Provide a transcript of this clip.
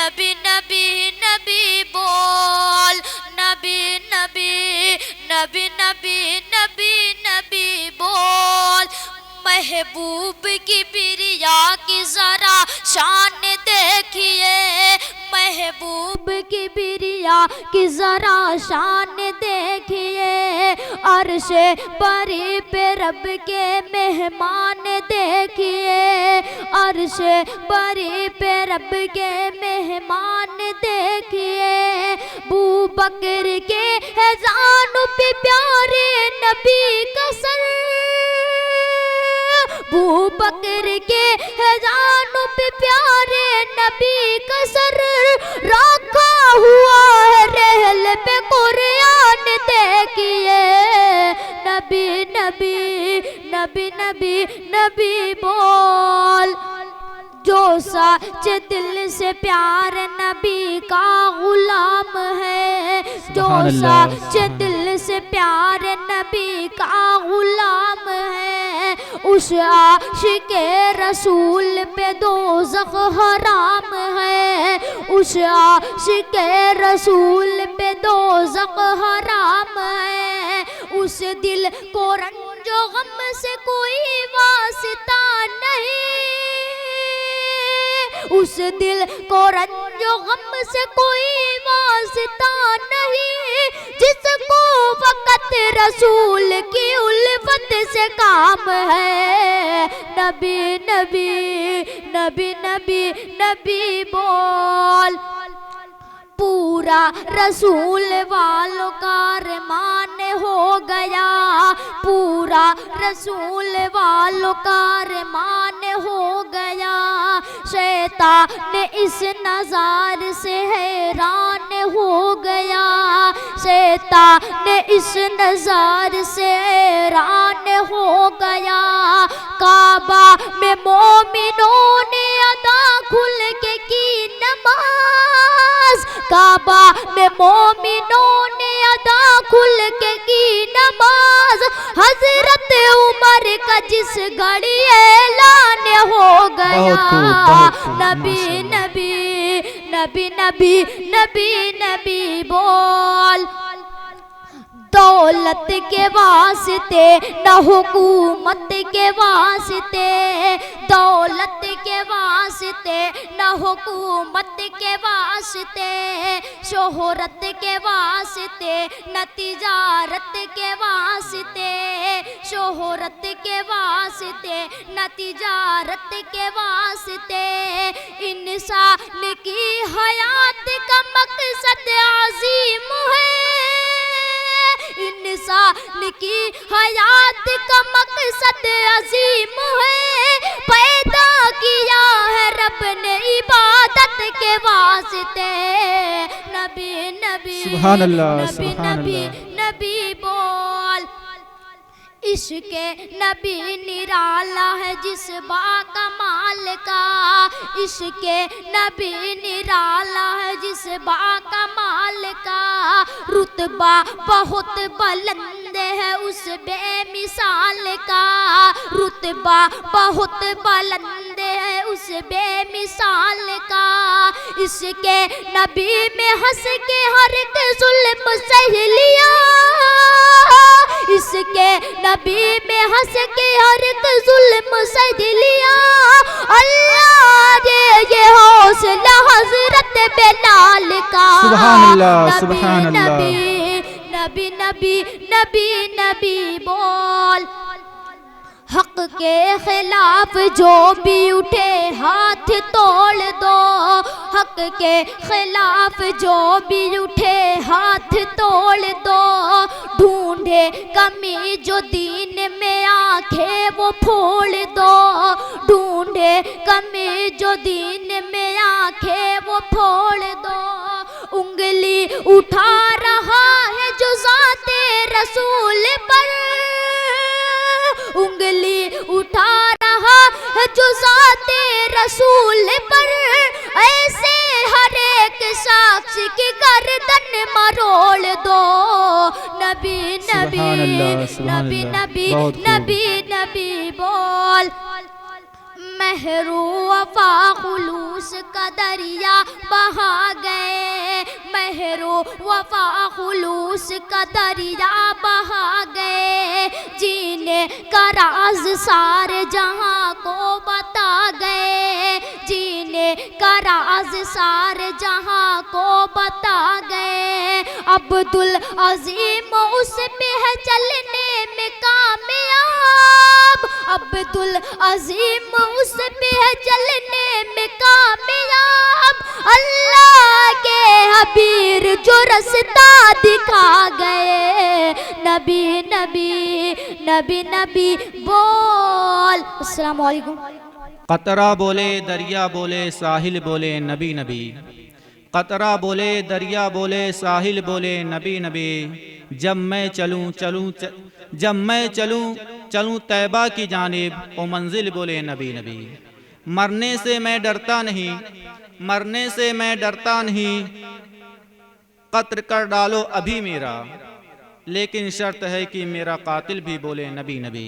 नबी नबी नबी बोल, नबी नबी नबी नबी नबी नबी बोल। महबूब की बिरिया की जरा शान देखिए, महबूब की बिरिया की जरा शान देखिए। अर्शे परी पे रब के मेहमान देखिए, अर्शे परी पे रब के मेहमान देखिए। बू बकर के हैजानों पे प्यारे नबी का सर, बू बकर के हैजानों पे प्यारे नबी का सर। रखा हुआ है रहल पे कुरान देखिए, नबी नबी नबी नबी नबी बोल। जो सच्चे दिल से प्यार नबी का गुलाम है, जो सच्चे दिल से प्यार नबी का गुलाम है। उस आशिके रसूल पे दोज़ख हराम है, उस आशिके रसूल पे दोज़ख हराम है। उस दिल को रंजो गम से कोई वास्ता नहीं, उस दिल को रंजो गम से कोई वास्ता नहीं। जिसको वक़्त रसूल की उल्फत से काम है, नबी नबी नबी नबी नबी बोल। पूरा रसूल वालों का अरमान हो गया, पूरा रसूल वालों का अरमान हो गया। शैतान इस नज़ार से हैरान हो गया, शैतान इस नज़ार से हैरान हो गया। काबा में मोमिनों ने अदा खुल के की नमाज, काबा में मोमिनों ने अदा खुल के की नमाज। हजरत उमर का जिस घड़ी ऐलान हो गया, नबी नबी नबी नबी नबी नबी बोल। दौलत के वास्ते न हुकूमत के वास्ते, दौलत के वास्ते न हुकूमत के वास्ते। शोहरत के वास्ते न तिजारत के वास्ते, शोहरत के वास्ते न तिजारत के वास्ते। इंसान की हयात का मकसद अजीम है, इंसान की हयात का मकसद अजीम है। पैदा किया है रब ने इबादत के वास्ते, नबी नबी सुभान अल्लाह, नबी सुभान नबी अल्लाह। नबी बोल। इश्क़े नबी निराला है जिस बाकमाल का, इश्क़े नबी निराला है जिस बाकमाल का। रुतबा बहुत बुलंद है उस बेमिसाल का, रुतबा बहुत बुलंद है उस बेमिसाल का। इसके नबी में हंस के हर एक जुल्म सह लिया, इसके नबी में हंस के हर एक जुल्म सह लिया। अल्लाह दे ये हौसला हजरत बिलाल का, सुभान अल्लाह, सुभान अल्लाह। नबी नबी नबी नबी नबी बोल। हक के खिलाफ जो भी उठे हाथ तोड़ दो, हक के खिलाफ जो भी उठे हाथ तोड़ दो। ढूंढे कमी जो दीन में आंखें वो फोड़ दो, ढूंढे कमी जो दीन में आंखें वो फोड़ दो। उंगली उठा रहा है जो ज़ाते रसूल पर, उंगली उठा रहा है जो ज़ाते रसूल पर। ऐसे हर एक शख्स की गर्दन मरोड़ दो, नबी नबी नबी नबी नबी नबी बोल। महरू वफा खुलूस का दरिया बहा गए, महरो वफा खुलूस का दरिया बहा गए, जीने का राज सारे जहां को बता गए, जीने का राज सारे जहां को बता गए। अब्दुल अजीम उस पे है चलने में कामयाब, अब्दुल अजीम उस पे है चलने में कामयाब। अल्लाह के हबीब जो रास्ता दिखा गए, नबी नबी नबी नबी बोल। अस्सलाम वालेकुम। कतरा बोले दरिया बोले साहिल बोले नबी नबी, कतरा बोले दरिया बोले साहिल बोले नबी नबी। जब मैं चलूं चलूं जब मैं चलूं चलूं तैबा की जानिब ओ मंजिल बोले नबी नबी। मरने से मैं डरता नहीं, मरने से मैं डरता नहीं, कत्ल कर डालो अभी मेरा, लेकिन शर्त है कि मेरा कातिल भी बोले नबी नबी।